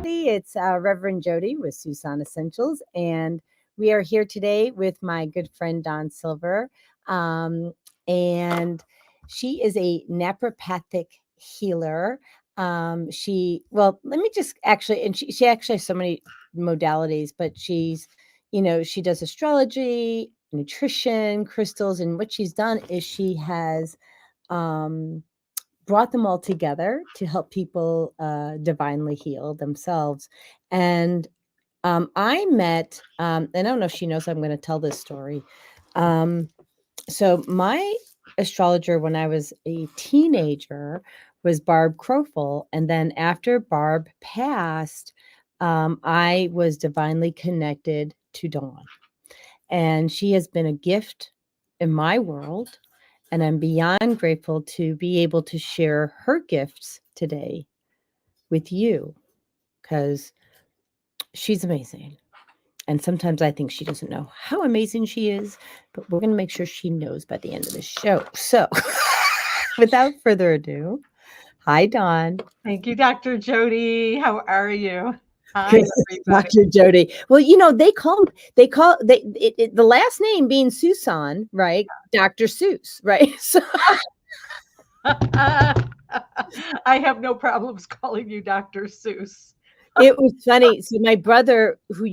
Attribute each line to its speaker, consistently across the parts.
Speaker 1: It's Reverend Jodi with Suson Essentials, and we are here today with my good friend Dawn Silver, and she is a Naprapathic healer. Let me just actually, and she actually has so many modalities, but she's, she does astrology, nutrition, crystals, and what she's done is she has brought them all together to help people divinely heal themselves. And I met, and I don't know if she knows I'm going to tell this story. So my astrologer when I was a teenager was Barb Crowful. And then after Barb passed, I was divinely connected to Dawn. And she has been a gift in my world. And I'm beyond grateful to be able to share her gifts today with you because she's amazing. And sometimes I think she doesn't know how amazing she is, but we're going to make sure she knows by the end of the show. So without further ado, hi, Dawn.
Speaker 2: Thank you, Dr. Jodi. How are you?
Speaker 1: Hi, Dr. Jodi. Well, the last name being Suson, right? Dr. Seuss, right? So
Speaker 2: I have no problems calling you Dr. Seuss.
Speaker 1: It was funny. So my brother, who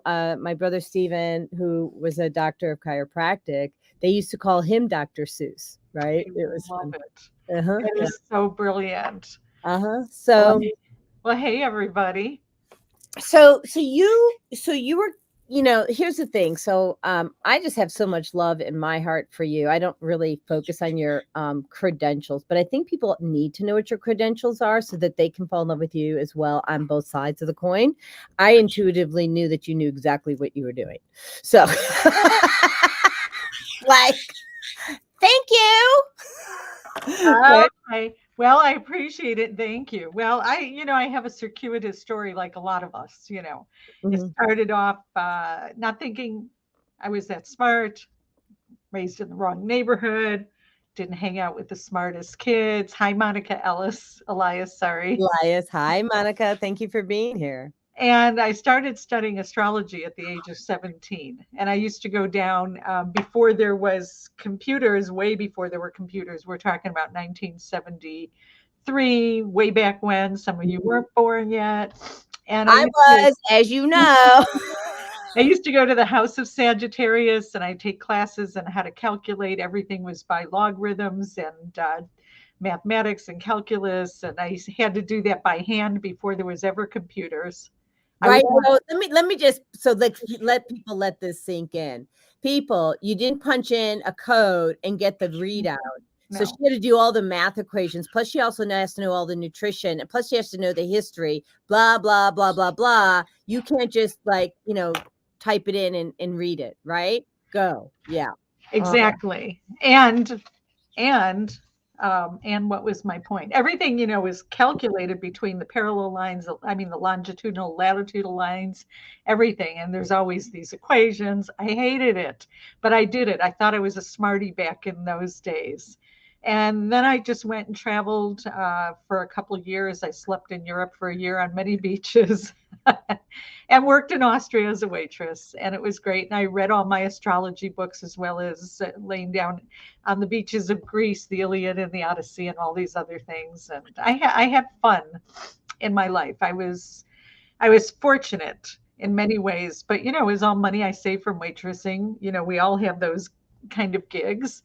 Speaker 1: my brother Stephen, who was a doctor of chiropractic, they used to call him Dr. Seuss, right?
Speaker 2: It was love
Speaker 1: fun.
Speaker 2: it. It is so brilliant.
Speaker 1: So
Speaker 2: well, hey everybody.
Speaker 1: So you were, here's the thing. So I just have so much love in my heart for you. I don't really focus on your credentials, but I think people need to know what your credentials are so that they can fall in love with you as well on both sides of the coin. I intuitively knew that you knew exactly what you were doing. So like, thank you.
Speaker 2: Okay. Well, I appreciate it. Thank you. Well, I have a circuitous story like a lot of us, It started off not thinking I was that smart, raised in the wrong neighborhood, didn't hang out with the smartest kids. Hi, Monica Elias, sorry.
Speaker 1: Elias, hi, Monica. Thank you for being here.
Speaker 2: And I started studying astrology at the age of 17. And I used to go down before there was computers, way before there were computers. We're talking about 1973, way back when. Some of you weren't born yet. And
Speaker 1: I was, as you know.
Speaker 2: I used to go to the House of Sagittarius and I'd take classes on how to calculate. Everything was by logarithms and mathematics and calculus. And I had to do that by hand before there was ever computers.
Speaker 1: Right. Well, let me just let people let this sink in. People, you didn't punch in a code and get the readout. No. So she had to do all the math equations. Plus, she also has to know all the nutrition. And plus, she has to know the history. Blah blah blah blah blah. You can't just type it in and read it. Right? Go. Yeah.
Speaker 2: Exactly. And what was my point? Everything, was calculated between the parallel lines, the longitudinal, latitudinal lines, everything. And there's always these equations. I hated it, but I did it. I thought I was a smarty back in those days. And then I just went and traveled for a couple of years. I slept in Europe for a year on many beaches and worked in Austria as a waitress. And it was great. And I read all my astrology books as well as laying down on the beaches of Greece, the Iliad and the Odyssey and all these other things. And I had fun in my life. I was fortunate in many ways, but, it was all money I saved from waitressing. We all have those kind of gigs.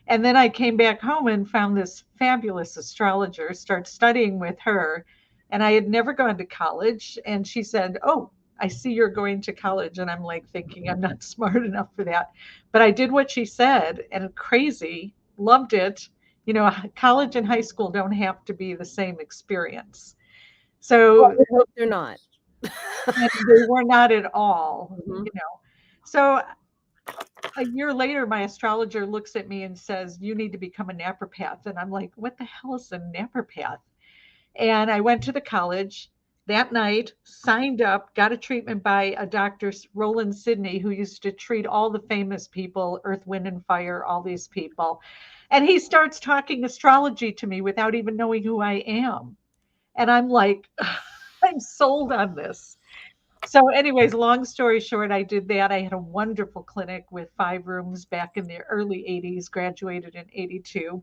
Speaker 2: And then I came back home and found this fabulous astrologer, started studying with her. And I had never gone to college. And she said, "Oh, I see you're going to college." And I'm thinking I'm not smart enough for that. But I did what she said and crazy, loved it. College and high school don't have to be the same experience. So
Speaker 1: I hope they're not.
Speaker 2: They were not at all, So a year later, my astrologer looks at me and says, "You need to become a naprapath." And I'm like, "What the hell is a naprapath?" And I went to the college that night, signed up, got a treatment by a Dr. Roland Sidney, who used to treat all the famous people, Earth, Wind, and Fire, all these people. And he starts talking astrology to me without even knowing who I am. And I'm like, I'm sold on this. So, anyways, long story short, I did that. I had a wonderful clinic with 5 rooms back in the early 80s, graduated in 82.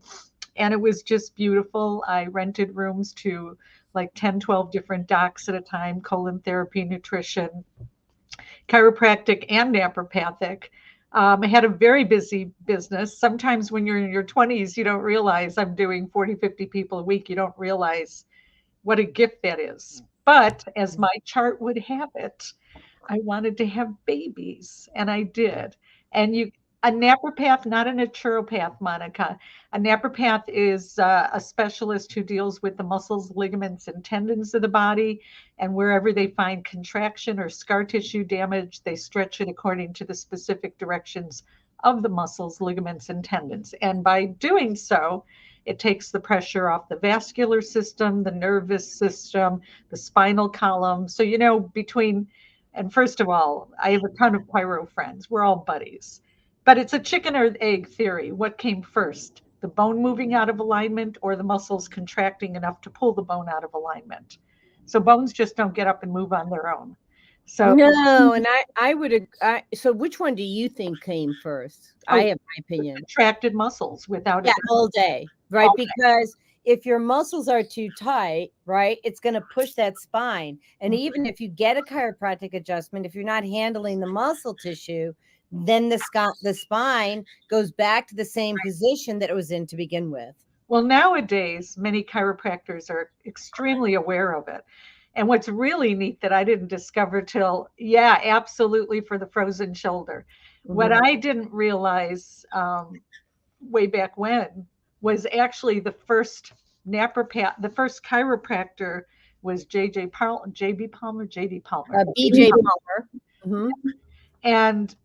Speaker 2: And it was just beautiful. I rented rooms to like 10, 12 different docs at a time, colon therapy, nutrition, chiropractic, and naturopathic. I had a very busy business. Sometimes when you're in your 20s, you don't realize I'm doing 40, 50 people a week. You don't realize what a gift that is. But as my chart would have it, I wanted to have babies, and I did. And a naprapath, not a naturopath, Monica. A naprapath is a specialist who deals with the muscles, ligaments, and tendons of the body. And wherever they find contraction or scar tissue damage, they stretch it according to the specific directions of the muscles, ligaments, and tendons. And by doing so, it takes the pressure off the vascular system, the nervous system, the spinal column. So, and first of all, I have a ton of pyro friends. We're all buddies. But it's a chicken or egg theory. What came first? The bone moving out of alignment or the muscles contracting enough to pull the bone out of alignment? So bones just don't get up and move on their own. So
Speaker 1: No, and I would so which one do you think came first? I have my opinion.
Speaker 2: Contracted muscles without
Speaker 1: all day, right?
Speaker 2: All day.
Speaker 1: Because if your muscles are too tight, right, it's going to push that spine. And even if you get a chiropractic adjustment, if you're not handling the muscle tissue, then the spine goes back to the same position that it was in to begin with.
Speaker 2: Well, nowadays, many chiropractors are extremely aware of it. And what's really neat that I didn't discover till, absolutely, for the frozen shoulder. What I didn't realize way back when was actually the first naprapath, the first chiropractor was JB Palmer.
Speaker 1: BJ Palmer.
Speaker 2: And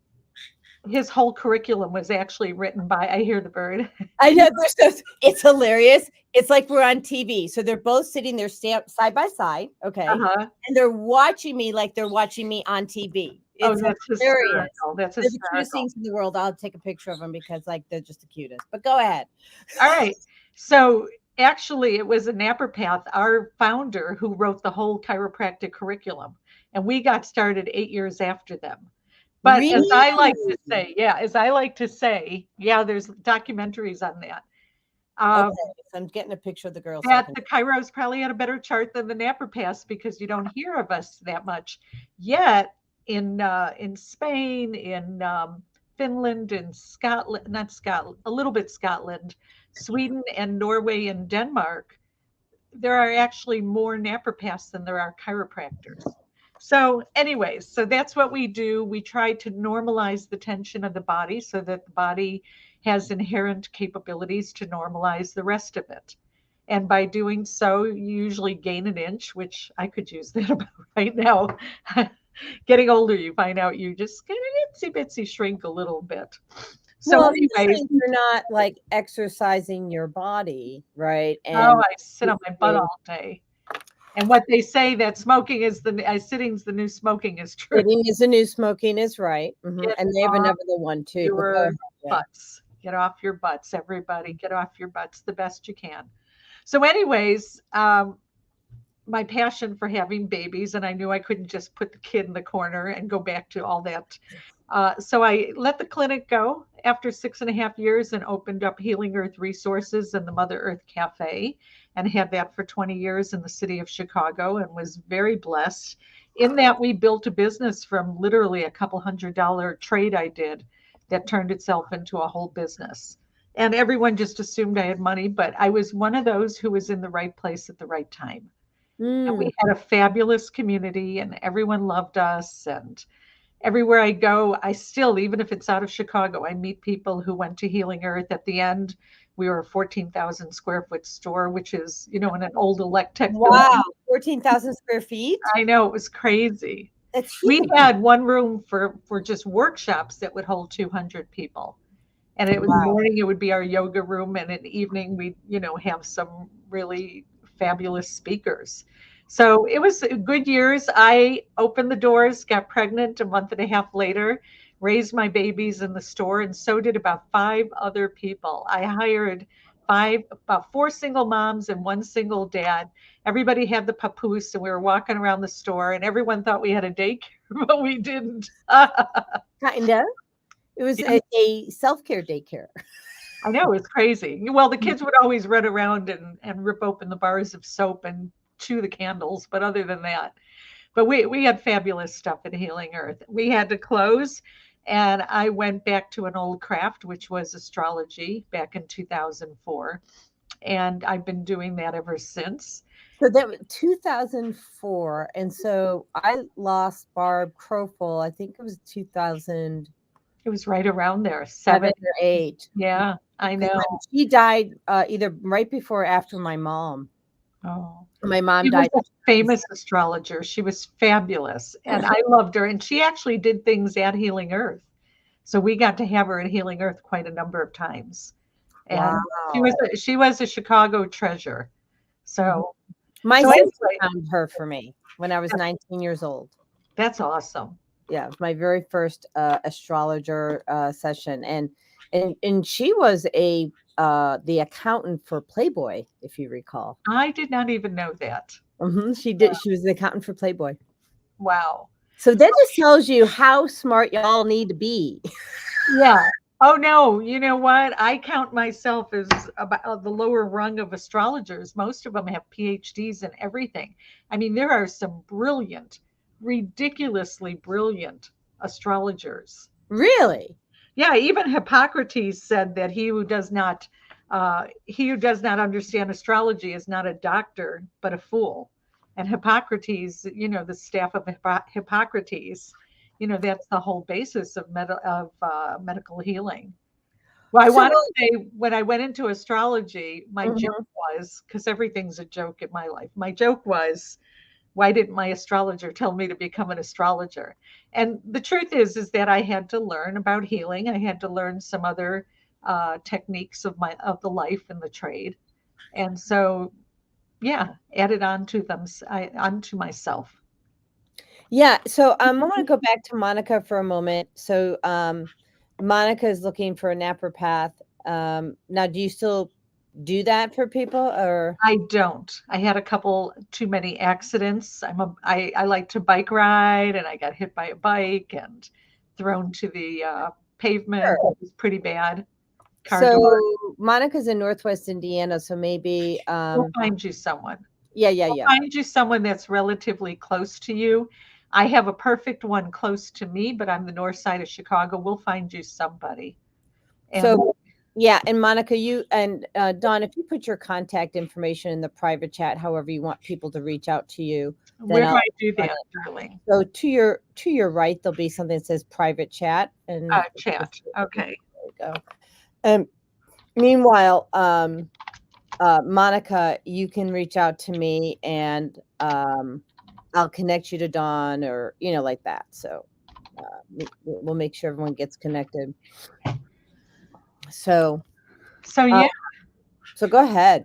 Speaker 2: his whole curriculum was actually written by, I hear the bird.
Speaker 1: I know, it's hilarious. It's like we're on TV. So they're both sitting there side by side. Okay. And they're watching me like they're watching me on TV. It's
Speaker 2: that's
Speaker 1: hilarious.
Speaker 2: That's
Speaker 1: the cutest things in the world. I'll take a picture of them because they're just the cutest. But go ahead.
Speaker 2: All right. So actually, it was a naprapath, our founder, who wrote the whole chiropractic curriculum. And we got started 8 years after them. But
Speaker 1: really?
Speaker 2: as I like to say, there's documentaries on that.
Speaker 1: Okay, so I'm getting a picture of the girls.
Speaker 2: The chiros probably had a better chart than the naprapaths because you don't hear of us that much. Yet in Spain, in Finland, in Scotland, not Scotland, a little bit Scotland, Sweden, and Norway and Denmark, there are actually more naprapaths than there are chiropractors. So anyways, so that's what we do. We try to normalize the tension of the body so that the body has inherent capabilities to normalize the rest of it. And by doing so, you usually gain an inch, which I could use that about right now. Getting older, you find out you just get an itsy bitsy shrink a little bit. So anyways,
Speaker 1: you're not like exercising your body, right?
Speaker 2: And I sit on my butt all day. And what they say that sitting's the new smoking is true.
Speaker 1: Sitting is the new smoking is right. And they have another one too.
Speaker 2: Your butts. Get off your butts, everybody. Get off your butts the best you can. So anyways, my passion for having babies, and I knew I couldn't just put the kid in the corner and go back to all that. So I let the clinic go after 6.5 years and opened up Healing Earth Resources and the Mother Earth Cafe, and had that for 20 years in the city of Chicago, and was very blessed in that we built a business from literally a couple $100 trade I did that turned itself into a whole business. And everyone just assumed I had money, but I was one of those who was in the right place at the right time. And we had a fabulous community and everyone loved us. And everywhere I go, I still, even if it's out of Chicago, I meet people who went to Healing Earth. At the end, we were a 14,000 square foot store, which is, in an old Electech
Speaker 1: building. 14,000 square feet?
Speaker 2: I know, it was crazy. We had one room for just workshops that would hold 200 people. And it was morning, it would be our yoga room. And in the evening, we'd, have some really fabulous speakers. So it was good years. I opened the doors, got pregnant a month and a half later, raised my babies in the store, and so did about 5 other people. I hired about 4 single moms and 1 single dad. Everybody had the papoose, and we were walking around the store, and everyone thought we had a daycare, but we didn't.
Speaker 1: Kind of. It was a self-care daycare.
Speaker 2: I know, it's crazy. Well, the kids would always run around and rip open the bars of soap and chew the candles, but other than that, but we had fabulous stuff at Healing Earth. We had to close, and I went back to an old craft, which was astrology, back in 2004, and I've been doing that ever since.
Speaker 1: So that was 2004, and so I lost Barb Crowful. I think it was 2000.
Speaker 2: It was right around there,
Speaker 1: 7 or 8.
Speaker 2: Yeah, I know.
Speaker 1: She died either right before or after my mom.
Speaker 2: Oh,
Speaker 1: My mom
Speaker 2: she
Speaker 1: died.
Speaker 2: was a famous astrologer. She was fabulous, and I loved her. And she actually did things at Healing Earth, so we got to have her at Healing Earth quite a number of times. And
Speaker 1: wow.
Speaker 2: she was a Chicago treasure. So
Speaker 1: my
Speaker 2: so
Speaker 1: sister
Speaker 2: anyway,
Speaker 1: found her for me when I was 19 years old.
Speaker 2: that's awesome.
Speaker 1: Yeah, it was my very first astrologer session, and she was the accountant for Playboy, if you recall.
Speaker 2: I did not even know that.
Speaker 1: She did. She was the accountant for Playboy.
Speaker 2: Wow.
Speaker 1: So that just tells you how smart y'all need to be.
Speaker 2: Yeah. Oh no, you know what? I count myself as about the lower rung of astrologers. Most of them have PhDs in everything. I mean, there are some brilliant, ridiculously brilliant astrologers.
Speaker 1: Really?
Speaker 2: Yeah, even Hippocrates said that he who does not understand astrology is not a doctor but a fool. And Hippocrates, the staff of Hippocrates, that's the whole basis of medical healing. Well, I want to say, when I went into astrology, my joke was, because everything's a joke in my life, my joke was, why didn't my astrologer tell me to become an astrologer? And the truth is that I had to learn about healing. I had to learn some other techniques of the life and the trade. And so, yeah, added on to them, onto myself.
Speaker 1: Yeah. So I want to go back to Monica for a moment. So Monica is looking for a naprapath. Now, do you still do that for people, or?
Speaker 2: I don't. I had a couple too many accidents. I like to bike ride, and I got hit by a bike and thrown to the pavement.
Speaker 1: Sure.
Speaker 2: It was pretty bad.
Speaker 1: So Monica's in Northwest Indiana, so maybe
Speaker 2: we'll find you someone.
Speaker 1: Yeah.
Speaker 2: We'll find you someone that's relatively close to you. I have a perfect one close to me, but I'm the north side of Chicago. We'll find you somebody.
Speaker 1: So yeah, and Monica, you and Dawn, if you put your contact information in the private chat, however you want people to reach out to you,
Speaker 2: where do I do that, darling?
Speaker 1: So to your right, there'll be something that says private chat, and
Speaker 2: chat. Okay.
Speaker 1: There we go. Meanwhile, Monica, you can reach out to me, and I'll connect you to Dawn, or like that. So we'll make sure everyone gets connected. So
Speaker 2: yeah.
Speaker 1: So go ahead.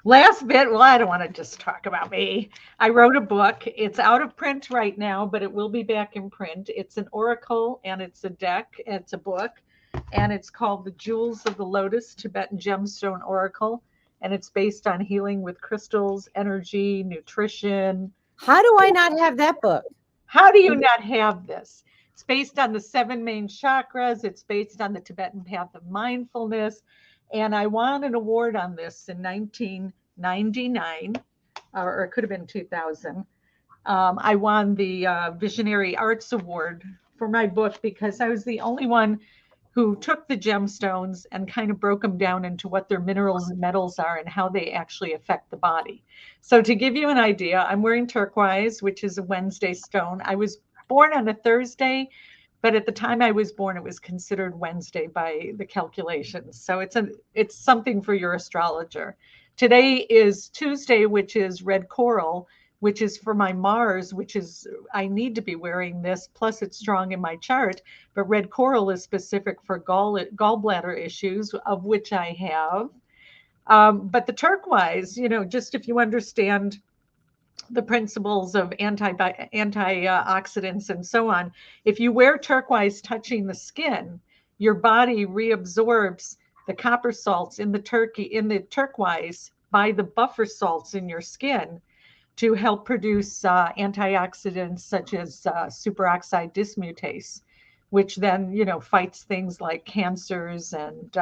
Speaker 2: Last bit. Well, I don't want to just talk about me. I wrote a book. It's out of print right now, but it will be back in print. It's an oracle, and it's a deck. It's a book, and it's called The Jewels of the Lotus, Tibetan Gemstone Oracle. And it's based on healing with crystals, energy, nutrition.
Speaker 1: How do I not have that book?
Speaker 2: How do you not have this? It's based on the 7 main chakras. It's based on the Tibetan path of mindfulness. And I won an award on this in 1999, or it could have been 2000. I won the Visionary Arts Award for my book because I was the only one who took the gemstones and kind of broke them down into what their minerals and metals are and how they actually affect the body. So to give you an idea, I'm wearing turquoise, which is a Wednesday stone. I was born on a Thursday, but at the time I was born, it was considered Wednesday by the calculations. So it's something for your astrologer. Today is Tuesday, which is red coral, which is for my Mars, which is, I need to be wearing this, plus it's strong in my chart, but red coral is specific for gallbladder issues, of which I have. But the turquoise, just if you understand the principles of antioxidants and so on, if you wear turquoise touching the skin, your body reabsorbs the copper salts in the turquoise by the buffer salts in your skin to help produce antioxidants such as superoxide dismutase, which then, fights things like cancers and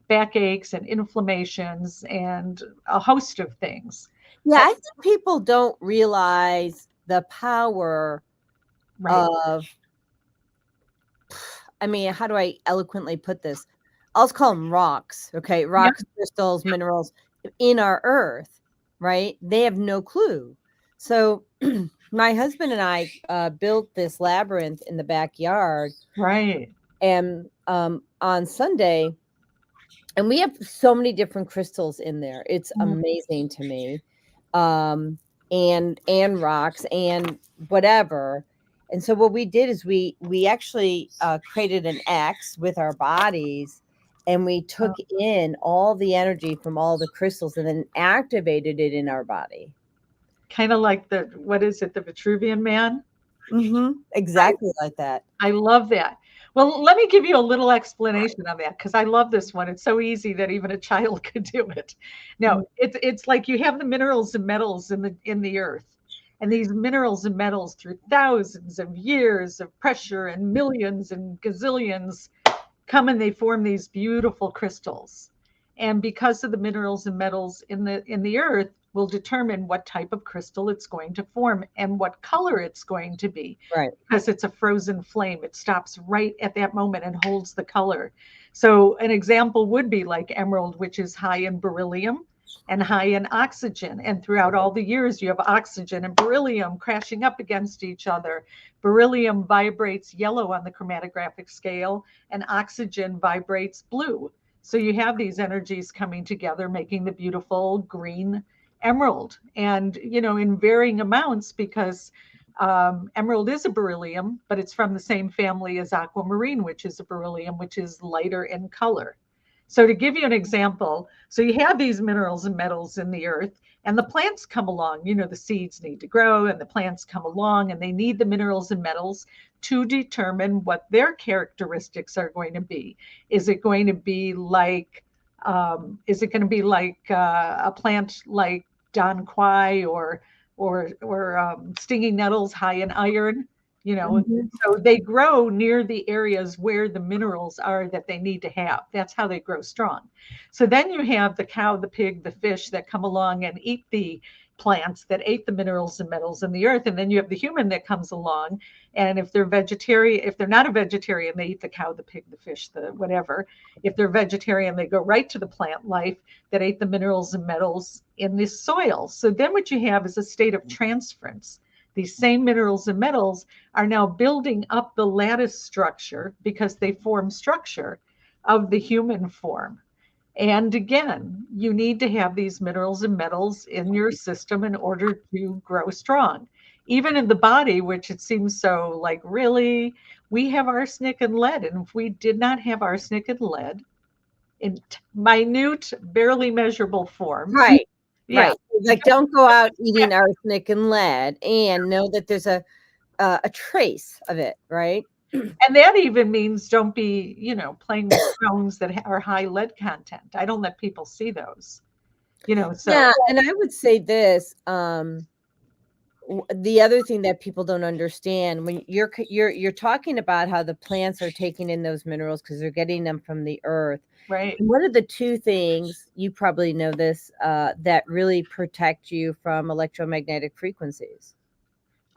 Speaker 2: backaches and inflammations and a host of things.
Speaker 1: Yeah, I think people don't realize the power
Speaker 2: Right.
Speaker 1: of, I mean, how do I eloquently put this? I'll just call them rocks, okay? Rocks, crystals, minerals in our earth, right? They have no clue. So my husband and I built this labyrinth in the backyard.
Speaker 2: Right.
Speaker 1: And on Sunday, and we have so many different crystals in there. It's amazing to me. And rocks and whatever. And so what we did is we actually created an X with our bodies, and we took in all the energy from all the crystals and then activated it in our body.
Speaker 2: Kind of like the Vitruvian Man?
Speaker 1: Exactly like that.
Speaker 2: I love that. Well, let me give you a little explanation on that because I love this one. It's so easy that even a child could do it. No, it's like you have the minerals and metals in the earth. And these minerals and metals through thousands of years of pressure and millions and gazillions come and they form these beautiful crystals. And because of the minerals and metals in the earth will determine what type of crystal it's going to form and what color it's going to be.
Speaker 1: Right.
Speaker 2: Because it's a frozen flame. It stops right at that moment and holds the color. So an example would be like emerald, which is high in beryllium and high in oxygen. And throughout all the years, you have oxygen and beryllium crashing up against each other. Beryllium vibrates yellow on the chromatographic scale, and oxygen vibrates blue. So you have these energies coming together, making the beautiful green emerald. And, in varying amounts, because emerald is a beryllium, but it's from the same family as aquamarine, which is a beryllium, which is lighter in color. So to give you an example, so you have these minerals and metals in the earth, and the plants come along. The seeds need to grow, and the plants come along, and they need the minerals and metals to determine what their characteristics are going to be. Is it going to be like a plant like Don Quai or stinging nettles high in iron? So they grow near the areas where the minerals are that they need to have. That's how they grow strong. So then you have the cow, the pig, the fish that come along and eat the plants that ate the minerals and metals in the earth. And then you have the human that comes along. And if they're not a vegetarian, they eat the cow, the pig, the fish, the whatever. If they're vegetarian, they go right to the plant life that ate the minerals and metals in this soil. So then what you have is a state of transference. These same minerals and metals are now building up the lattice structure because they form structure of the human form. And again, you need to have these minerals and metals in your system in order to grow strong. Even in the body, which it seems so like, really, we have arsenic and lead. And if we did not have arsenic and lead in minute, barely measurable forms.
Speaker 1: Right.
Speaker 2: Yeah.
Speaker 1: Right. Like, don't go out eating arsenic and lead, and know that there's a trace of it, right?
Speaker 2: And that even means don't be, playing with stones that are high lead content. I don't let people see those, so.
Speaker 1: Yeah, and I would say this, the other thing that people don't understand when you're talking about how the plants are taking in those minerals because they're getting them from the earth.
Speaker 2: Right.
Speaker 1: And what are the two things, you probably know this, that really protect you from electromagnetic frequencies?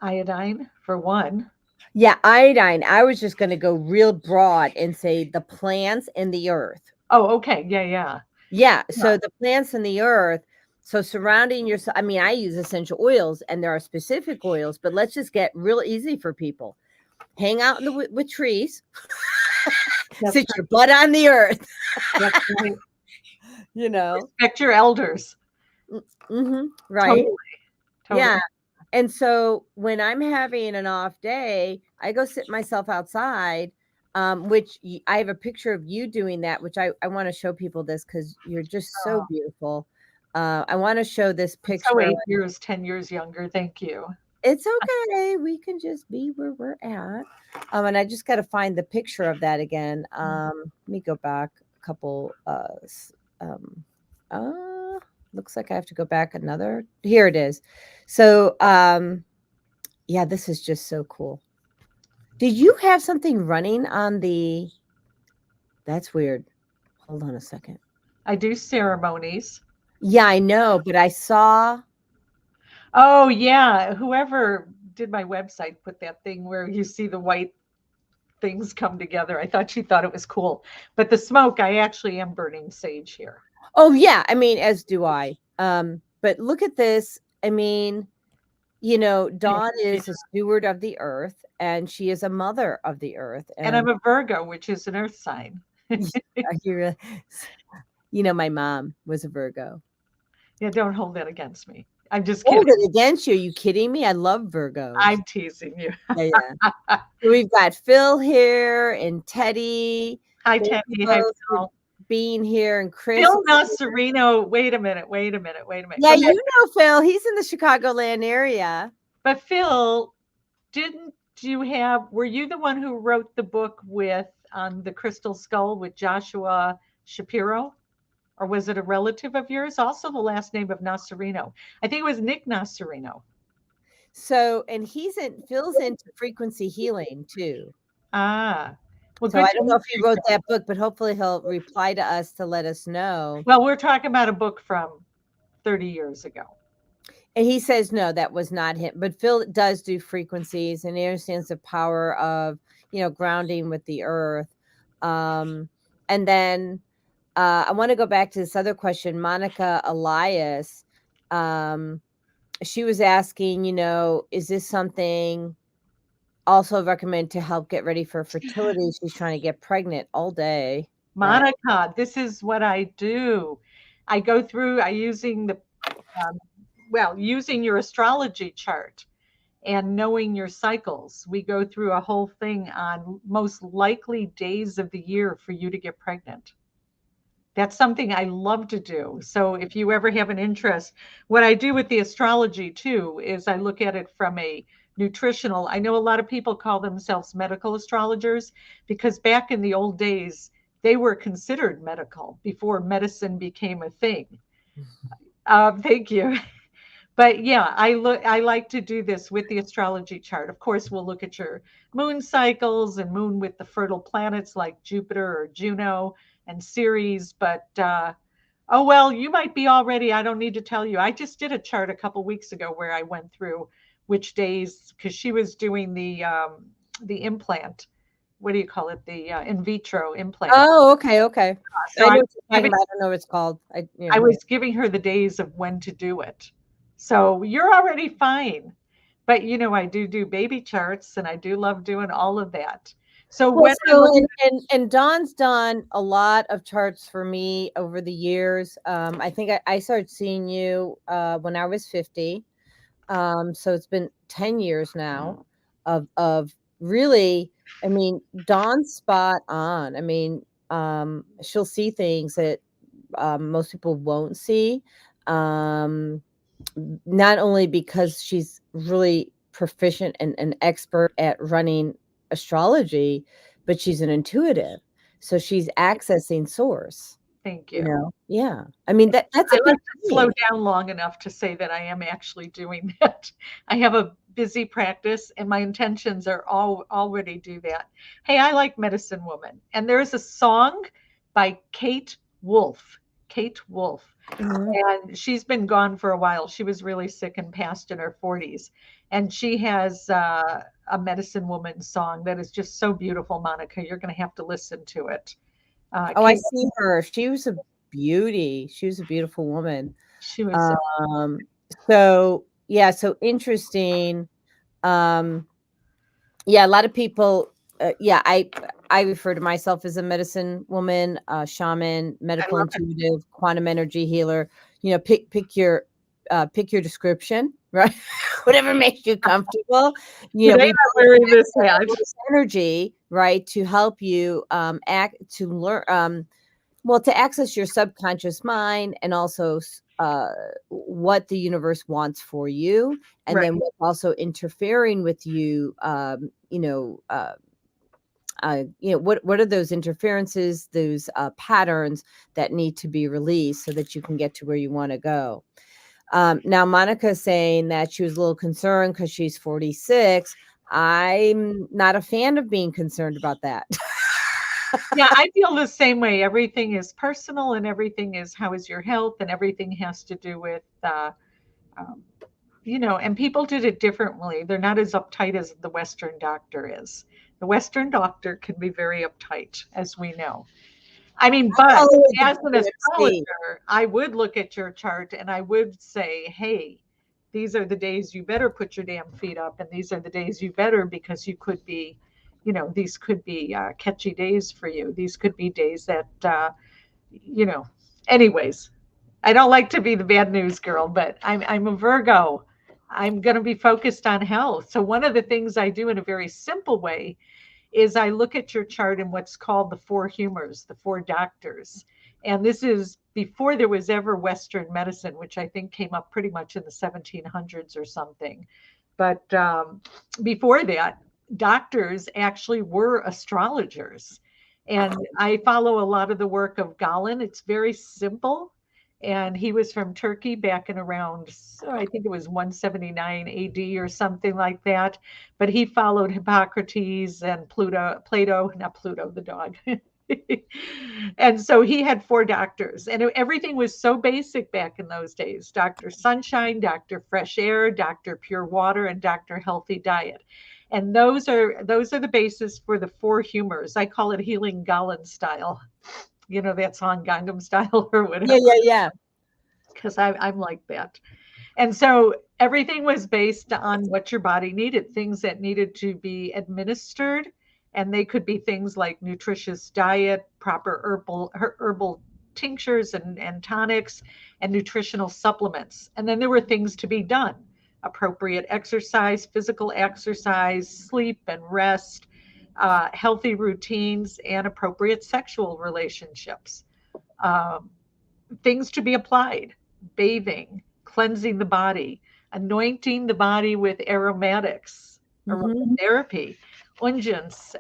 Speaker 2: Iodine, for one.
Speaker 1: Yeah, iodine. I was just going to go real broad and say the plants and the earth.
Speaker 2: Oh, okay. Yeah.
Speaker 1: Yeah. So the plants and the earth. So surrounding yourself. I mean, I use essential oils, and there are specific oils, but let's just get real easy for people. Hang out with trees. Sit your butt on the earth.
Speaker 2: That's right. Respect your elders.
Speaker 1: Right.
Speaker 2: Totally.
Speaker 1: Yeah. And so when I'm having an off day, I go sit myself outside, which I have a picture of you doing that, which I want to show people this because you're just so beautiful. I want to show this picture.
Speaker 2: So 8 years, 10 years younger. Thank you.
Speaker 1: It's okay. We can just be where we're at. And I just got to find the picture of that again. Let me go back. couple. Looks like I have to go back another. Here it is. So, yeah, this is just so cool. Did you have something running on the? That's weird. Hold on a second.
Speaker 2: I do ceremonies.
Speaker 1: Yeah, I know, but I saw.
Speaker 2: Oh yeah, whoever did my website put that thing where you see the white things come together. I thought she thought it was cool. But the smoke, I actually am burning sage here.
Speaker 1: Oh yeah, I mean, as do I. But look at this. I mean, Dawn is a steward of the earth, and she is a mother of the earth.
Speaker 2: And I'm a Virgo, which is an earth sign.
Speaker 1: My mom was a Virgo.
Speaker 2: Yeah, don't hold that against me. I'm just
Speaker 1: Hold
Speaker 2: kidding.
Speaker 1: it against you. Are you kidding me? I love Virgos.
Speaker 2: I'm teasing you.
Speaker 1: Yeah, yeah. So we've got Phil here and Teddy.
Speaker 2: Hi,
Speaker 1: Thank
Speaker 2: Teddy.
Speaker 1: you
Speaker 2: Hi,
Speaker 1: both for
Speaker 2: Phil.
Speaker 1: being here, and Chris.
Speaker 2: Phil Nasserino. Wait a minute.
Speaker 1: Yeah, you know Phil. He's in the Chicagoland area.
Speaker 2: But Phil, were you the one who wrote the book with the Crystal Skull with Joshua Shapiro? Or was it a relative of yours? Also the last name of Nasserino. I think it was Nick Nasserino.
Speaker 1: So, and Phil's into frequency healing too.
Speaker 2: Ah. Well,
Speaker 1: so I don't know if he wrote that book, but hopefully he'll reply to us to let us know.
Speaker 2: Well, we're talking about a book from 30 years ago.
Speaker 1: And he says, no, that was not him. But Phil does do frequencies, and he understands the power of, grounding with the earth. And then I want to go back to this other question. Monica Elias, she was asking, is this something also recommend to help get ready for fertility? She's trying to get pregnant all day.
Speaker 2: Monica, right? This is what I do. I go through, using your astrology chart and knowing your cycles. We go through a whole thing on most likely days of the year for you to get pregnant. That's something I love to do. So if you ever have an interest, what I do with the astrology too is I look at it from a nutritional. I know a lot of people call themselves medical astrologers because back in the old days, they were considered medical before medicine became a thing. Thank you. But yeah, I like to do this with the astrology chart. Of course, we'll look at your moon cycles and moon with the fertile planets like Jupiter or Juno and Ceres. But oh well, you might be already. I don't need to tell you. I just did a chart a couple weeks ago where I went through which days, because she was doing the implant. What do you call it? The in vitro implant.
Speaker 1: Oh, okay.
Speaker 2: So
Speaker 1: I know what you're talking about. I don't know what it's called.
Speaker 2: I was giving her the days of when to do it. So you're already fine. But I do baby charts, and I do love doing all of that. So
Speaker 1: and Dawn's done a lot of charts for me over the years. I think I started seeing you when I was 50. So it's been 10 years now of really, I mean, Dawn's spot on. I mean, she'll see things that most people won't see. Not only because she's really proficient and an expert at running astrology, but she's an intuitive. So she's accessing source.
Speaker 2: Thank you.
Speaker 1: Yeah. I mean, that's
Speaker 2: I like to slow down long enough to say that I am actually doing that. I have a busy practice, and my intentions are already do that. Hey, I like Medicine Woman. And there's a song by Kate Wolf. Mm-hmm. And she's been gone for a while. She was really sick and passed in her 40s. And she has a Medicine Woman song that is just so beautiful, Monica. You're going to have to listen to it.
Speaker 1: I see her. She was a beauty. She was a beautiful woman.
Speaker 2: She was.
Speaker 1: So interesting. Yeah, a lot of people. I refer to myself as a medicine woman, shaman, medical intuitive, quantum energy healer. Pick your description, right? Whatever makes you comfortable. We
Speaker 2: wearing this
Speaker 1: energy, right, to help you to learn, to access your subconscious mind, and also what the universe wants for you, and then what's also interfering with you, what are those interferences, those patterns that need to be released so that you can get to where you want to go. Now, Monica's saying that she was a little concerned because she's 46. I'm not a fan of being concerned about that.
Speaker 2: Yeah, I feel the same way. Everything is personal, and everything is how is your health, and everything has to do with, um, and people did it differently. They're not as uptight as the Western doctor is. The Western doctor can be very uptight, as we know. I mean, but
Speaker 1: Oh,
Speaker 2: as an
Speaker 1: the WMC.
Speaker 2: astrologer, I would look at your chart and I would say, hey, these are the days you better put your damn feet up, and these are the days you better, because you could be, these could be catchy days for you. These could be days that, you know, anyways, I don't like to be the bad news girl, but I'm a Virgo. I'm going to be focused on health. So one of the things I do in a very simple way is I look at your chart in what's called the four humors, the four doctors. And this is before there was ever Western medicine, which I think came up pretty much in the 1700s or something. But before that, doctors actually were astrologers. And I follow a lot of the work of Galen. It's very simple. And he was from Turkey back in around, so I think it was 179 AD or something like that. But he followed Hippocrates and Plato, not Pluto, the dog. And so he had four doctors, and everything was so basic back in those days: Dr. Sunshine, Dr. Fresh Air, Dr. Pure Water, and Dr. Healthy Diet. And those are the basis for the four humors. I call it healing Galen style. That song Gangnam Style or whatever.
Speaker 1: Yeah.
Speaker 2: Because I'm like that. And so everything was based on what your body needed, things that needed to be administered. And they could be things like nutritious diet, proper herbal tinctures and tonics, and nutritional supplements. And then there were things to be done: appropriate exercise, physical exercise, sleep and rest, healthy routines, and appropriate sexual relationships. Um, Things to be applied: bathing, cleansing the body, anointing the body with aromatics, aromatherapy, unguents,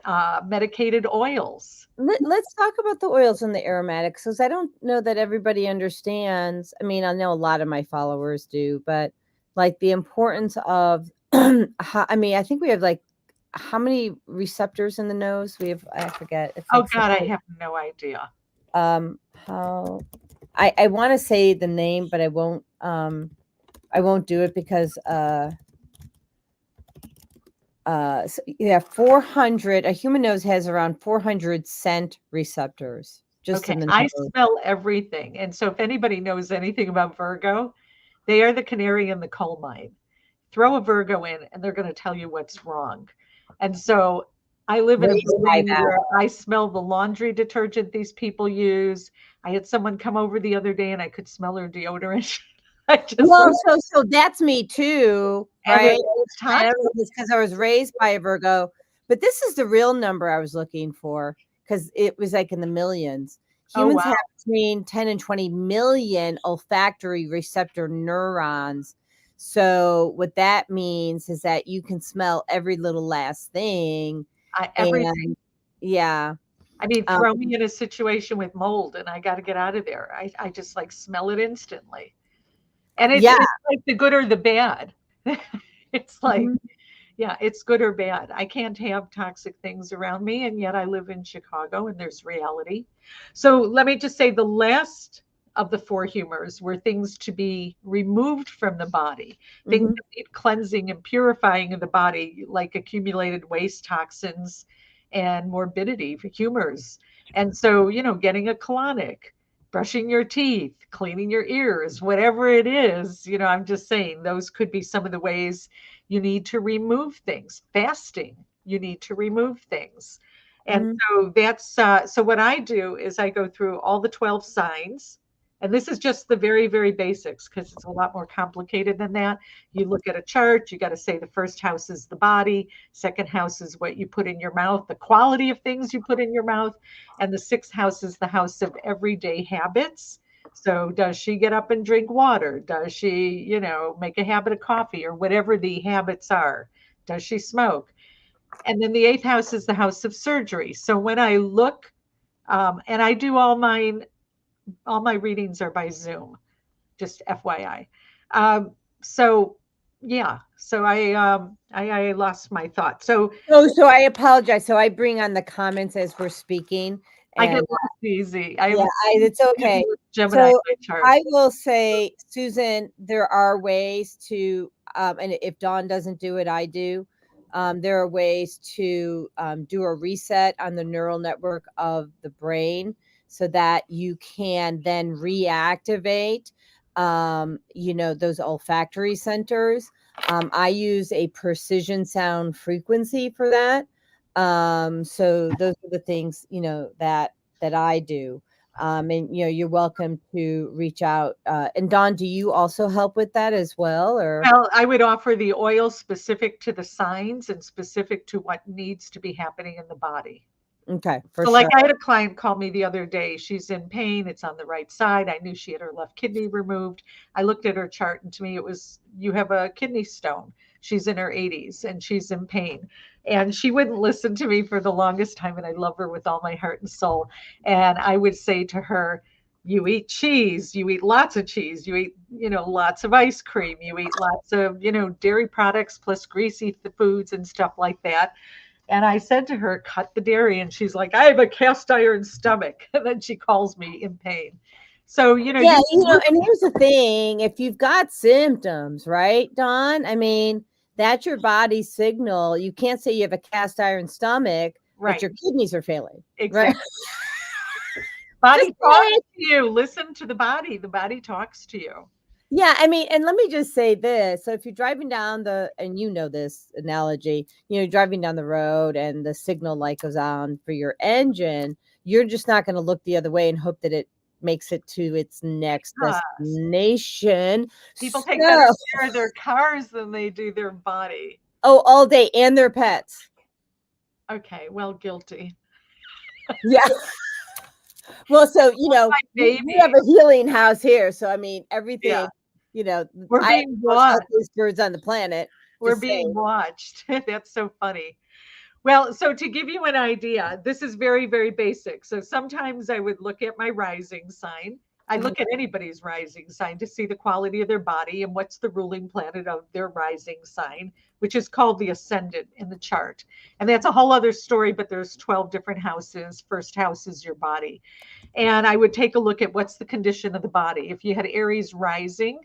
Speaker 2: medicated oils.
Speaker 1: Let's talk about the oils and the aromatics, because I don't know that everybody understands. I mean, I know a lot of my followers do, but like the importance of, I think we have like, how many receptors in the nose? We have, I forget. It's
Speaker 2: Oh
Speaker 1: like
Speaker 2: God, I have no idea.
Speaker 1: how I want to say the name, but I won't do it because so you have 400. A human nose has around 400 scent receptors just
Speaker 2: Okay,
Speaker 1: in the
Speaker 2: I
Speaker 1: nose.
Speaker 2: smell everything. And so if anybody knows anything about Virgo, they are the canary in the coal mine. Throw a Virgo in and they're going to tell you what's wrong. And so I live in a
Speaker 1: Raised by
Speaker 2: building
Speaker 1: that.
Speaker 2: where I smell the laundry detergent these people use. I had someone come over the other day and I could smell her deodorant. I just
Speaker 1: Well, so that's me too,
Speaker 2: and
Speaker 1: right?
Speaker 2: it's
Speaker 1: I don't
Speaker 2: toxic.
Speaker 1: know if it's because I was raised by a Virgo, but this is the real number I was looking for, because it was like in the millions.
Speaker 2: Oh
Speaker 1: Humans
Speaker 2: wow.
Speaker 1: have between 10 and 20 million olfactory receptor neurons. So what that means is that you can smell every little last thing.
Speaker 2: Everything.
Speaker 1: And yeah.
Speaker 2: I mean, throw me in a situation with mold and I got to get out of there. I just like smell it instantly. And
Speaker 1: Yeah.
Speaker 2: it's like the good or the bad. It's like,
Speaker 1: Mhm.
Speaker 2: yeah, it's good or bad. I can't have toxic things around me, and yet I live in Chicago and there's reality. So let me just say the last of the four humors were things to be removed from the body, things
Speaker 1: Mhm.
Speaker 2: that need cleansing and purifying of the body, like accumulated waste toxins and morbidity for humors. And so, getting a colonic, brushing your teeth, cleaning your ears, whatever it is, I'm just saying those could be some of the ways you need to remove things. Fasting, you need to remove things. And
Speaker 1: Mhm.
Speaker 2: so so what I do is I go through all the 12 signs. And this is just the very, very basics, because it's a lot more complicated than that. You look at a chart, you got to say the first house is the body, second house is what you put in your mouth, the quality of things you put in your mouth, and the sixth house is the house of everyday habits. So does she get up and drink water? Does she, make a habit of coffee or whatever the habits are? Does she smoke? And then the 8th house is the house of surgery. So when I look, and I do all my readings are by Zoom, just FYI. So yeah, so I lost my thought. So
Speaker 1: Oh, so I apologize. So I bring on the comments as we're speaking,
Speaker 2: I get
Speaker 1: and
Speaker 2: lost easy.
Speaker 1: yeah, it's okay.
Speaker 2: Gemini
Speaker 1: So
Speaker 2: my chart.
Speaker 1: I will say, Susan, there are ways to, and if Dawn doesn't do it, I do. There are ways to do a reset on the neural network of the brain so that you can then reactivate, those olfactory centers. I use a precision sound frequency for that. So those are the things, that I do. And you're welcome to reach out. And Dawn, do you also help with that as well, or?
Speaker 2: Well, I would offer the oil specific to the signs and specific to what needs to be happening in the body.
Speaker 1: Okay, for
Speaker 2: So, like,
Speaker 1: sure.
Speaker 2: I had a client call me the other day. She's in pain. It's on the right side. I knew she had her left kidney removed. I looked at her chart, and to me, it was, you have a kidney stone. She's in her 80s and she's in pain. And she wouldn't listen to me for the longest time. And I love her with all my heart and soul. And I would say to her, you eat cheese, you eat lots of cheese, you eat, lots of ice cream, you eat lots of, dairy products plus greasy foods and stuff like that. And I said to her, cut the dairy. And she's like, I have a cast iron stomach. And then she calls me in pain. So,
Speaker 1: Yeah, and here's the thing, if you've got symptoms, right, Dawn? I mean, that's your body's signal. You can't say you have a cast iron stomach,
Speaker 2: right,
Speaker 1: but your kidneys are failing.
Speaker 2: exactly.
Speaker 1: Right?
Speaker 2: Body talks to you. Listen to the body. The body talks to you.
Speaker 1: Yeah, I mean, and let me just say this. So if you're driving down and this analogy, driving down the road and the signal light goes on for your engine, you're just not going to look the other way and hope that it makes it to its next destination.
Speaker 2: People take better care of their cars than they do their body.
Speaker 1: Oh, all day, and their pets.
Speaker 2: Okay, well, guilty.
Speaker 1: Yeah. Well, so we have a healing house here, so I mean everything.
Speaker 2: Yeah. We're being watched.
Speaker 1: Birds on the planet.
Speaker 2: We're being watched. That's so funny. Well, so to give you an idea, this is very, very basic. So sometimes I would look at my rising sign. I look at anybody's rising sign to see the quality of their body and what's the ruling planet of their rising sign, which is called the ascendant in the chart. And that's a whole other story, but there's 12 different houses. First house is your body. And I would take a look at what's the condition of the body. If you had Aries rising,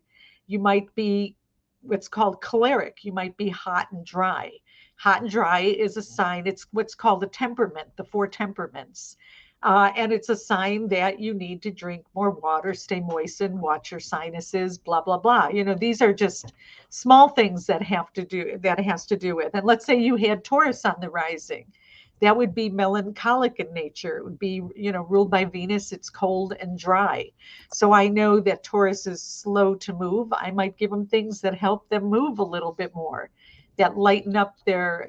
Speaker 2: you might be what's called choleric. You might be hot and dry. Hot and dry is a sign. It's what's called a temperament, the 4 temperaments. And it's a sign that you need to drink more water, stay moistened, watch your sinuses, blah, blah, blah. These are just small things that has to do with. And let's say you had Taurus on the rising. That would be melancholic in nature. It would be, ruled by Venus. It's cold and dry. So I know that Taurus is slow to move. I might give them things that help them move a little bit more, that lighten up their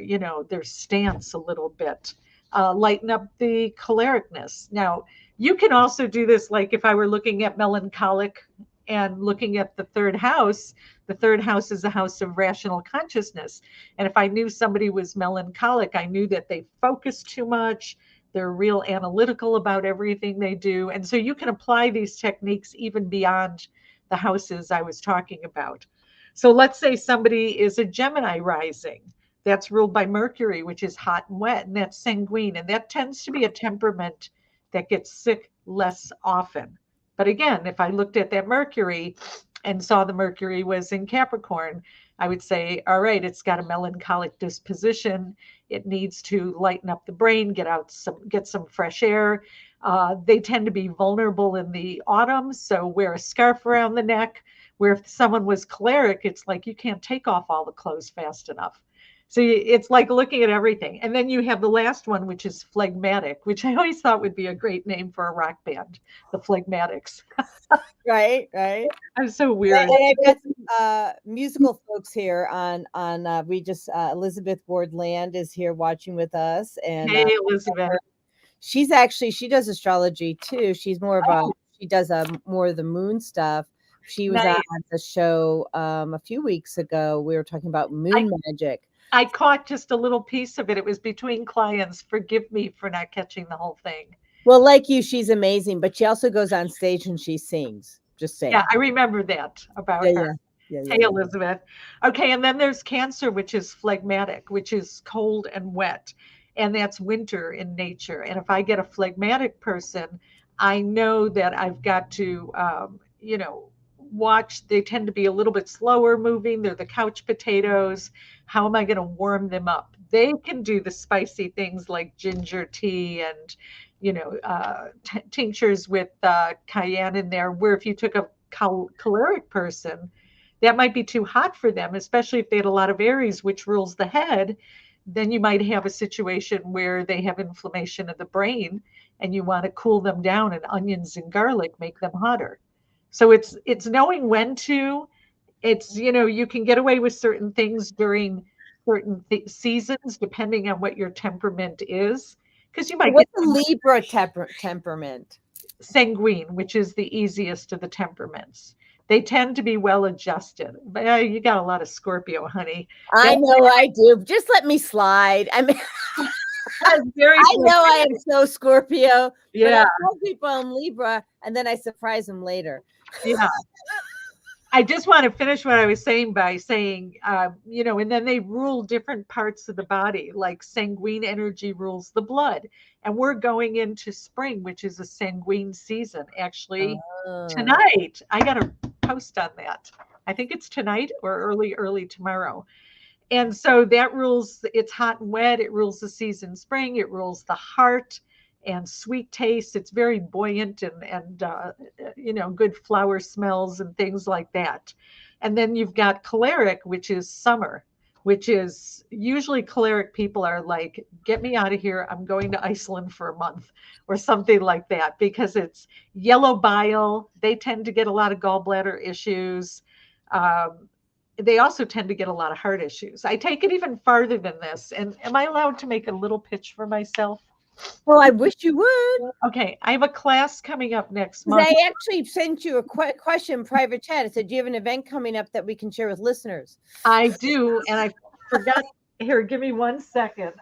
Speaker 2: stance a little bit, lighten up the cholericness. Now, you can also do this, like if I were looking at melancholic and looking at the third house is a house of rational consciousness. And if I knew somebody was melancholic, I knew that they focus too much. They're real analytical about everything they do. And so you can apply these techniques even beyond the houses I was talking about. So let's say somebody is a Gemini rising. That's ruled by Mercury, which is hot and wet, and that's sanguine. And that tends to be a temperament that gets sick less often. But again, if I looked at that Mercury and saw the Mercury was in Capricorn, I would say, all right, it's got a melancholic disposition. It needs to lighten up the brain, get some fresh air. They tend to be vulnerable in the autumn, so wear a scarf around the neck. Where if someone was choleric, it's like you can't take off all the clothes fast enough. So it's like looking at everything. And then you have the last one, which is phlegmatic, which I always thought would be a great name for a rock band, the Phlegmatics.
Speaker 1: Right.
Speaker 2: I'm so weird.
Speaker 1: And I've got some musical folks here on we just Elizabeth Ward Land is here watching with us. And
Speaker 2: hey, Elizabeth.
Speaker 1: She does astrology too. She's more of she does more of the moon stuff. She was on the show a few weeks ago. We were talking about moon magic.
Speaker 2: I caught just a little piece of it. It was between clients. Forgive me for not catching the whole thing.
Speaker 1: Well, like you, she's amazing, but she also goes on stage and she sings. Just saying.
Speaker 2: Yeah, I remember that about her. Hey,
Speaker 1: Yeah.
Speaker 2: Elizabeth. Okay, and then there's Cancer, which is phlegmatic, which is cold and wet, and that's winter in nature. And if I get a phlegmatic person, I know that I've got to, watch. They tend to be a little bit slower moving. They're the couch potatoes. How am I going to warm them up? They can do the spicy things like ginger tea and, tinctures with cayenne in there. Where if you took a choleric person, that might be too hot for them, especially if they had a lot of Aries, which rules the head. Then you might have a situation where they have inflammation of the brain and you want to cool them down, and onions and garlic make them hotter. So it's knowing when to. It's, you can get away with certain things during certain seasons depending on what your temperament is, because you might
Speaker 1: What's
Speaker 2: get
Speaker 1: a Libra temperament?
Speaker 2: sanguine, which is the easiest of the temperaments. They tend to be well adjusted. But you got a lot of Scorpio, honey.
Speaker 1: I know I do. Just let me slide. I mean, I know I am so Scorpio.
Speaker 2: Yeah.
Speaker 1: But I tell people I'm Libra, and then I surprise them later.
Speaker 2: Yeah. I just want to finish what I was saying by saying, and then they rule different parts of the body, like sanguine energy rules the blood. And we're going into spring, which is a sanguine season. Actually, tonight, I got a post on that. I think it's tonight or early tomorrow. And so that rules, it's hot and wet. It rules the season spring. It rules the heart and sweet taste. It's very buoyant and good flower smells and things like that. And then you've got choleric, which is summer, which is usually choleric people are like, get me out of here. I'm going to Iceland for a month or something like that, because it's yellow bile. They tend to get a lot of gallbladder issues. They also tend to get a lot of heart issues. I take it even farther than this. And am I allowed to make a little pitch for myself?
Speaker 1: Well, I wish you would.
Speaker 2: Okay, I have a class coming up next month.
Speaker 1: I actually sent you a question in private chat. I said, do you have an event coming up that we can share with listeners?
Speaker 2: I do, and I forgot. Here, give me 1 second.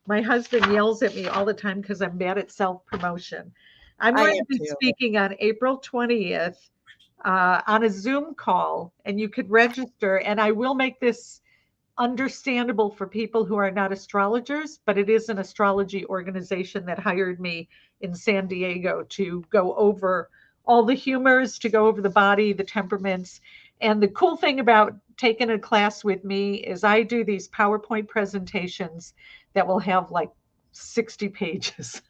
Speaker 2: My husband yells at me all the time because I'm bad at self-promotion. I'm going to be speaking on April 20th on a Zoom call, and you could register, and I will make this understandable for people who are not astrologers, but it is an astrology organization that hired me in San Diego to go over all the humors, to go over the body, the temperaments. And the cool thing about taking a class with me is I do these PowerPoint presentations that will have like 60 pages.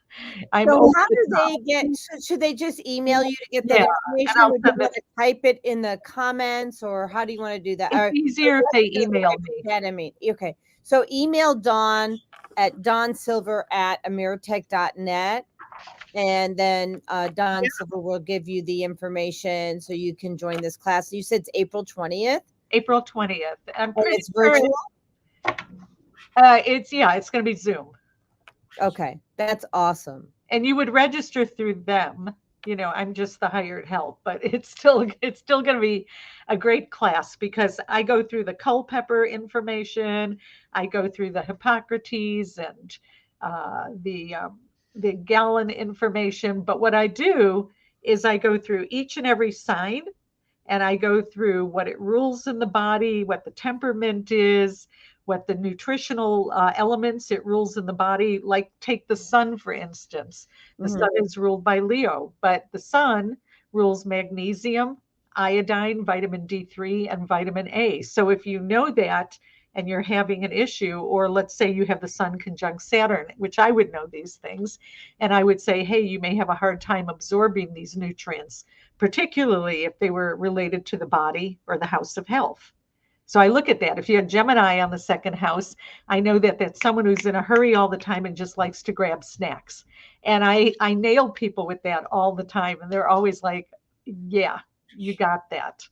Speaker 1: So how do they get, should they just email you to get that information? Or do you want to type it in the comments, or how do you want to do that?
Speaker 2: It's easier if they email me.
Speaker 1: Okay. So email Dawn at dawnsilver@ameritech.net. And then Dawn Silver will give you the information so you can join this class. You said it's April 20th?
Speaker 2: April 20th. I'm
Speaker 1: pretty sure virtual?
Speaker 2: It's going to be Zoom.
Speaker 1: Okay, that's awesome.
Speaker 2: And you would register through them. I'm just the hired help, but it's still going to be a great class, because I go through the Culpeper information, I go through the Hippocrates and the Galen information. But what I do is I go through each and every sign, and I go through what it rules in the body, what the temperament is, what the nutritional elements it rules in the body. Like take the sun, for instance. The sun is ruled by Leo, but the sun rules magnesium, iodine, vitamin D3, and vitamin A. So if you know that and you're having an issue, or let's say you have the sun conjunct Saturn, which I would know these things, and I would say, hey, you may have a hard time absorbing these nutrients, particularly if they were related to the body or the house of health. So I look at that. If you have Gemini on the second house, I know that that's someone who's in a hurry all the time and just likes to grab snacks. And I nail people with that all the time. And they're always like, yeah, you got that.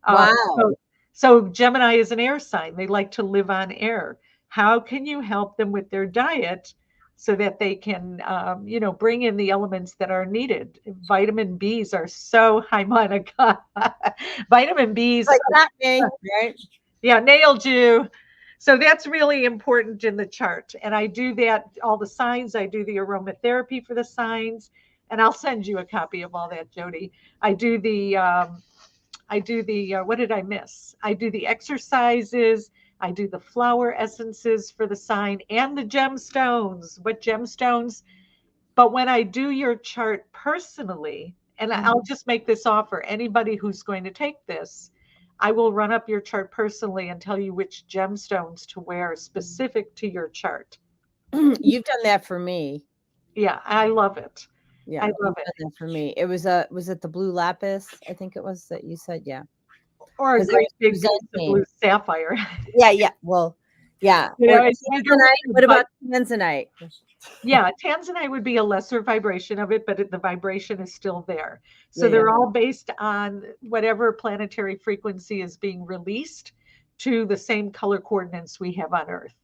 Speaker 1: Wow.
Speaker 2: So Gemini is an air sign. They like to live on air. How can you help them with their diet so that they can, bring in the elements that are needed? Vitamin Bs are so, hi, Monica. Vitamin Bs.
Speaker 1: Like that, right?
Speaker 2: Yeah, nailed you. So that's really important in the chart. And I do that, all the signs. I do the aromatherapy for the signs. And I'll send you a copy of all that, Jodi. What did I miss? I do the exercises. I do the flower essences for the sign and the gemstones. What gemstones? But when I do your chart personally, and I'll just make this offer, anybody who's going to take this, I will run up your chart personally and tell you which gemstones to wear specific to your chart.
Speaker 1: You've done that for me.
Speaker 2: Yeah, I love it.
Speaker 1: Yeah,
Speaker 2: I love
Speaker 1: you've
Speaker 2: it.
Speaker 1: done that for me. It was was it the blue lapis? I think it was that you said, yeah.
Speaker 2: Or a
Speaker 1: Because I
Speaker 2: great
Speaker 1: was
Speaker 2: big piece of
Speaker 1: presenting.
Speaker 2: blue sapphire.
Speaker 1: Yeah, yeah. Well, yeah.
Speaker 2: You
Speaker 1: Or
Speaker 2: know, it's bigger,
Speaker 1: tanzanite. What
Speaker 2: but
Speaker 1: about tanzanite?
Speaker 2: yeah, tanzanite would be a lesser vibration of it, but the vibration is still there. So
Speaker 1: Yeah, yeah.
Speaker 2: they're all based on whatever planetary frequency is being released to the same color coordinates we have on Earth.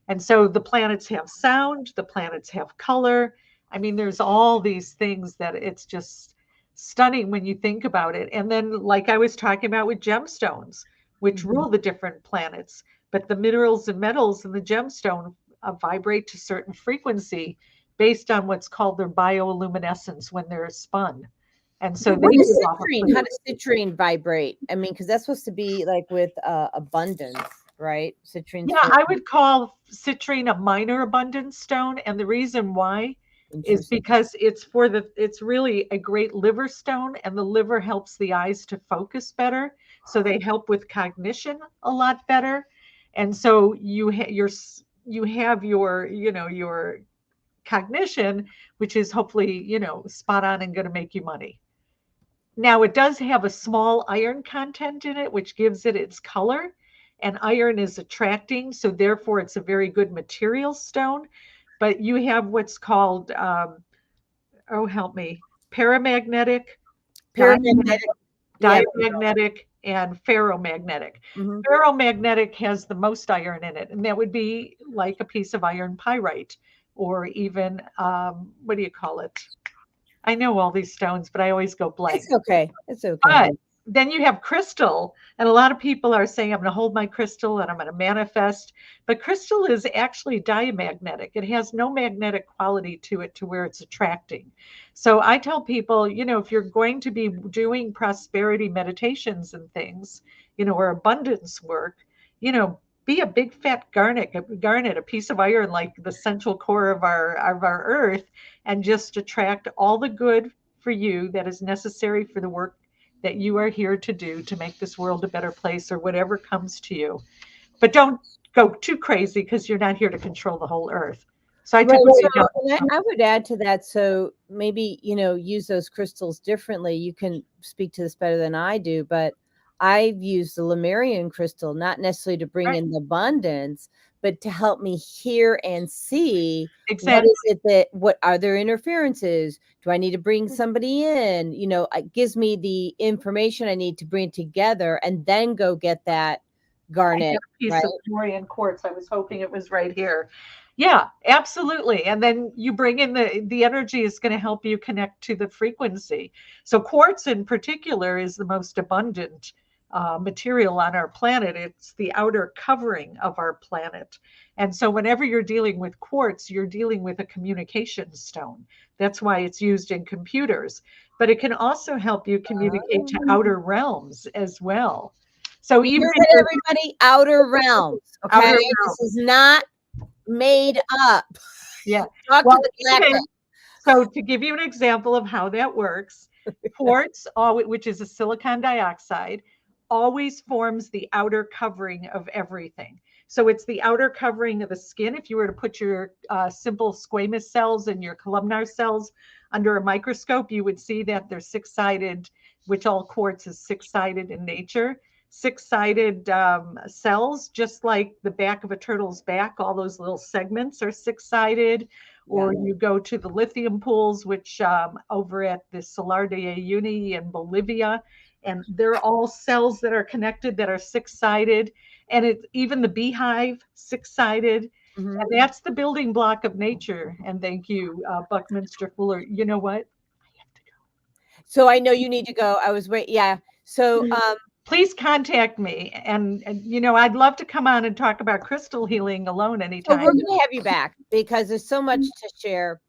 Speaker 2: And so the planets have sound, the planets have color. I mean, there's all these things that it's just stunning when you think about it. And then, like I was talking about with gemstones, which rule the different planets, but the minerals and metals in the gemstone vibrate to certain frequency based on what's called their bioluminescence when they're spun. And so they
Speaker 1: What is
Speaker 2: give off a
Speaker 1: citrine? How does citrine vibrate? I mean, because that's supposed to be like with abundance, right? Citrine's
Speaker 2: Yeah, I would call citrine a minor abundance stone. And the reason why is
Speaker 1: interesting.
Speaker 2: because it's really a great liver stone, and the liver helps the eyes to focus better. So they help with cognition a lot better. And so you have your, your cognition, which is hopefully, spot on and going to make you money. Now, it does have a small iron content in it, which gives it its color. And iron is attracting, so therefore it's a very good material stone. But you have what's called, oh, help me, paramagnetic,
Speaker 1: Paramagnetic. Yeah.
Speaker 2: diamagnetic, and ferromagnetic.
Speaker 1: Mm-hmm.
Speaker 2: Ferromagnetic has the most iron in it, and that would be like a piece of iron pyrite, or even, what do you call it? I know all these stones, but I always go blank.
Speaker 1: It's okay. It's okay.
Speaker 2: But then you have crystal, and a lot of people are saying, I'm going to hold my crystal and I'm going to manifest. But crystal is actually diamagnetic, it has no magnetic quality to it to where it's attracting. So I tell people, if you're going to be doing prosperity meditations and things, or abundance work, be a big fat garnet, a piece of iron like the central core of our earth, and just attract all the good for you that is necessary for the work that you are here to do to make this world a better place, or whatever comes to you. But don't go too crazy, because you're not here to control the whole earth. So I
Speaker 1: Right.
Speaker 2: typically
Speaker 1: So, and I would add to that. So maybe, use those crystals differently. You can speak to this better than I do, but I've used the Lemurian crystal, not necessarily to bring in the abundance, but to help me hear and see what
Speaker 2: exactly.
Speaker 1: is it what are there interferences? Do I need to bring somebody in? It gives me the information I need to bring together and then go get that garnet.
Speaker 2: I have a piece
Speaker 1: right?
Speaker 2: of Lemurian quartz. I was hoping it was right here. Yeah, absolutely. And then you bring in the energy is going to help you connect to the frequency. So quartz in particular is the most abundant material on our planet. It's the outer covering of our planet. And so whenever you're dealing with quartz, you're dealing with a communication stone. That's why it's used in computers. But it can also help you communicate to outer realms as well. So
Speaker 1: You
Speaker 2: even
Speaker 1: heard it, everybody, outer realms. Okay.
Speaker 2: outer
Speaker 1: This
Speaker 2: realms.
Speaker 1: is not made up.
Speaker 2: Yeah.
Speaker 1: Talk
Speaker 2: Well,
Speaker 1: to the black man.
Speaker 2: so to give you an example of how that works, quartz, which is a silicon dioxide, always forms the outer covering of everything. So it's the outer covering of the skin. If you were to put your simple squamous cells and your columnar cells under a microscope, you would see that they're six-sided, which all quartz is six-sided in nature. Six-sided cells, just like the back of a turtle's back, all those little segments are six-sided. Or you go to the lithium pools, which over at the Salar de Uyuni in Bolivia, and they're all cells that are connected that are six-sided. And it's even the beehive, six-sided.
Speaker 1: Mhm.
Speaker 2: And that's the building block of nature. And thank you, Buckminster Fuller. You know what?
Speaker 1: So I know you need to go. I was waiting. Yeah. So
Speaker 2: please contact me. And, you know, I'd love to come on and talk about crystal healing alone
Speaker 1: So
Speaker 2: anytime.
Speaker 1: we're going to have you back because there's so much to share.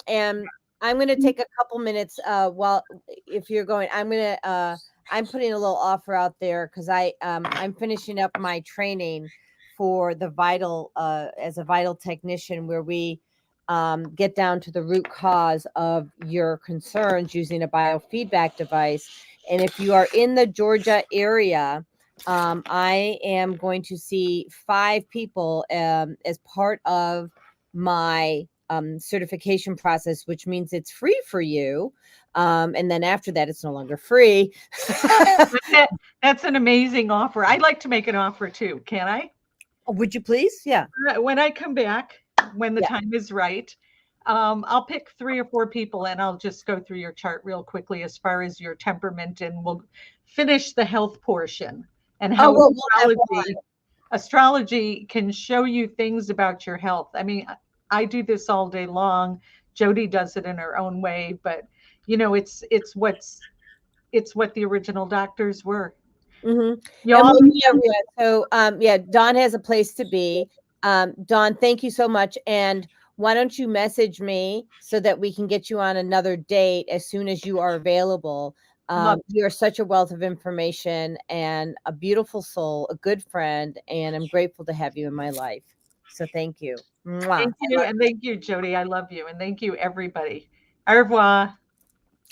Speaker 1: And I'm going to take a couple minutes while if you're going, I'm putting a little offer out there because I'm finishing up my training for the vital as a vital technician, where we get down to the root cause of your concerns using a biofeedback device. And if you are in the Georgia area, I am going to see 5 people as part of my certification process, which means it's free for you. And then after that, it's no longer free.
Speaker 2: That's an amazing offer. I'd like to make an offer too. Can I?
Speaker 1: Would you please? Yeah.
Speaker 2: When I come back, when the
Speaker 1: Yeah.
Speaker 2: time is right, I'll pick 3 or 4 people and I'll just go through your chart real quickly as far as your temperament, and we'll finish the health portion and how
Speaker 1: Well, we'll have
Speaker 2: astrology can show you things about your health. I mean, I do this all day long. Jodi does it in her own way, but you know, it's what the original doctors were.
Speaker 1: Mm-hmm.
Speaker 2: Y'all,
Speaker 1: So, Dawn has a place to be. Dawn, thank you so much. And why don't you message me so that we can get you on another date as soon as you are available? You're such a wealth of information and a beautiful soul, a good friend, and I'm grateful to have you in my life. So thank you. Mwah.
Speaker 2: thank you, and thank you, Jodi. I love you, and thank you, everybody. Au revoir.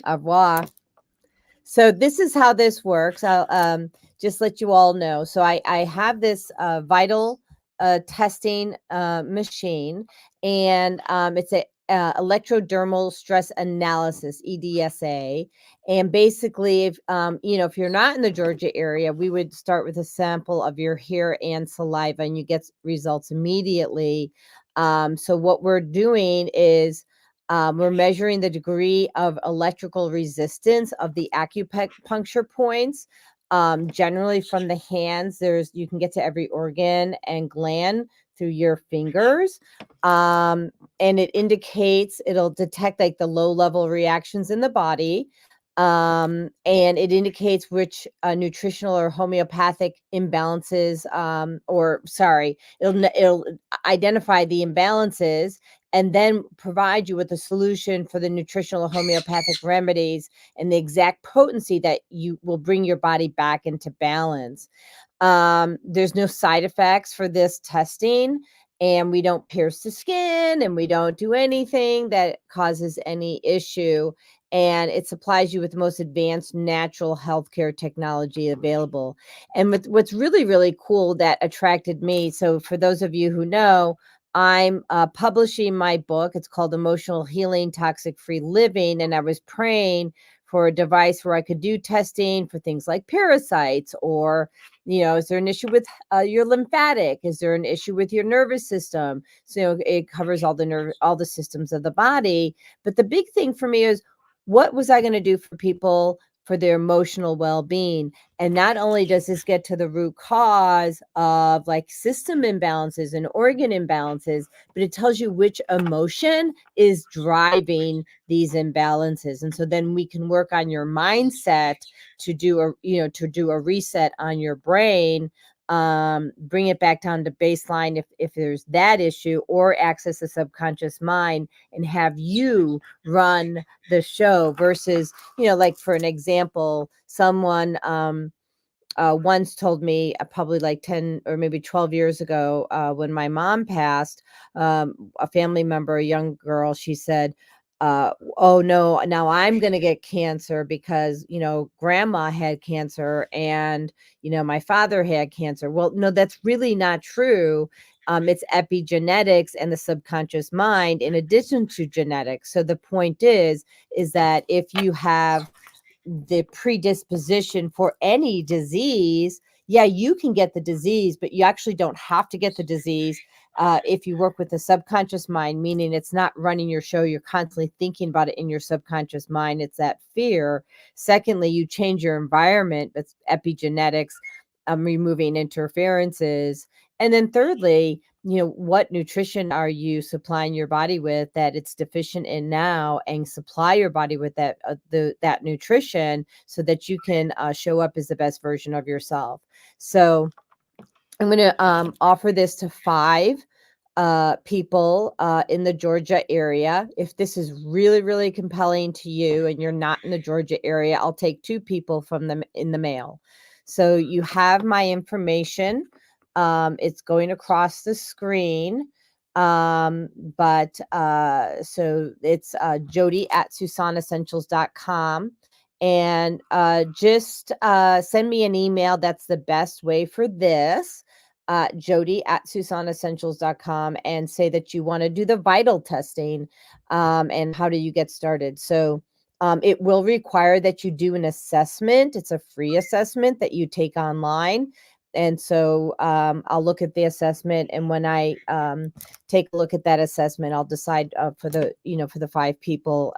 Speaker 1: Au revoir. So this is how this works. I'll just let you all know. So I have this vital testing machine, and it's a electrodermal stress analysis, EDSA. And basically, if if you're not in the Georgia area, we would start with a sample of your hair and saliva, and you get results immediately. So what we're doing is we're measuring the degree of electrical resistance of the acupuncture points. Generally from the hands, you can get to every organ and gland through your fingers. And it'll detect like the low level reactions in the body. And it indicates which nutritional or homeopathic imbalances, it'll identify the imbalances and then provide you with a solution for the nutritional homeopathic remedies and the exact potency that you will bring your body back into balance. There's no side effects for this testing, and we don't pierce the skin, and we don't do anything that causes any issue. And it supplies you with the most advanced natural healthcare technology available. And what's really, really cool that attracted me. So for those of you who know, I'm publishing my book. It's called Emotional Healing, Toxic Free Living. And I was praying for a device where I could do testing for things like parasites, or, is there an issue with your lymphatic? Is there an issue with your nervous system? So it covers all the systems of the body. But the big thing for me is, what was I going to do for people for their emotional well-being? And not only does this get to the root cause of like system imbalances and organ imbalances, but it tells you which emotion is driving these imbalances. And so then we can work on your mindset to do a reset on your brain, bring it back down to baseline if there's that issue, or access the subconscious mind and have you run the show versus, like for an example, someone once told me, probably like 10 or maybe 12 years ago, when my mom passed, a family member, a young girl, she said, oh no, now I'm going to get cancer because, grandma had cancer and, my father had cancer. Well, no, that's really not true. It's epigenetics and the subconscious mind in addition to genetics. So the point is that if you have the predisposition for any disease, yeah, you can get the disease, but you actually don't have to get the disease if you work with the subconscious mind, meaning it's not running your show. You're constantly thinking about it in your subconscious mind. It's that fear. Secondly, you change your environment. That's epigenetics, removing interferences. And then thirdly, what nutrition are you supplying your body with that it's deficient in now, and supply your body with that nutrition so that you can show up as the best version of yourself. So I'm going to offer this to 5 people in the Georgia area. If this is really, really compelling to you and you're not in the Georgia area, I'll take 2 people from them in the mail. So you have my information. It's going across the screen. So it's Jodi at SusonEssentials.com. And just send me an email. That's the best way for this. Jodi at SusonEssentials.com, and say that you want to do the vital testing, and how do you get started. So it will require that you do an assessment. It's a free assessment that you take online. And so I'll look at the assessment, and when I take a look at that assessment, I'll decide for the 5 people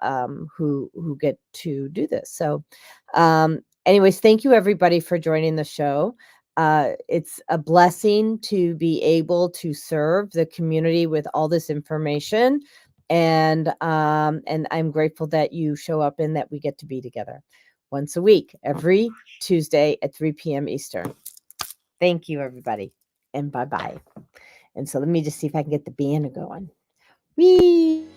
Speaker 1: who get to do this. So anyways, thank you everybody for joining the show. It's a blessing to be able to serve the community with all this information. And I'm grateful that you show up and that we get to be together once a week, every Tuesday at 3 p.m. Eastern. Thank you, everybody. And bye-bye. And so let me just see if I can get the piano going. Whee!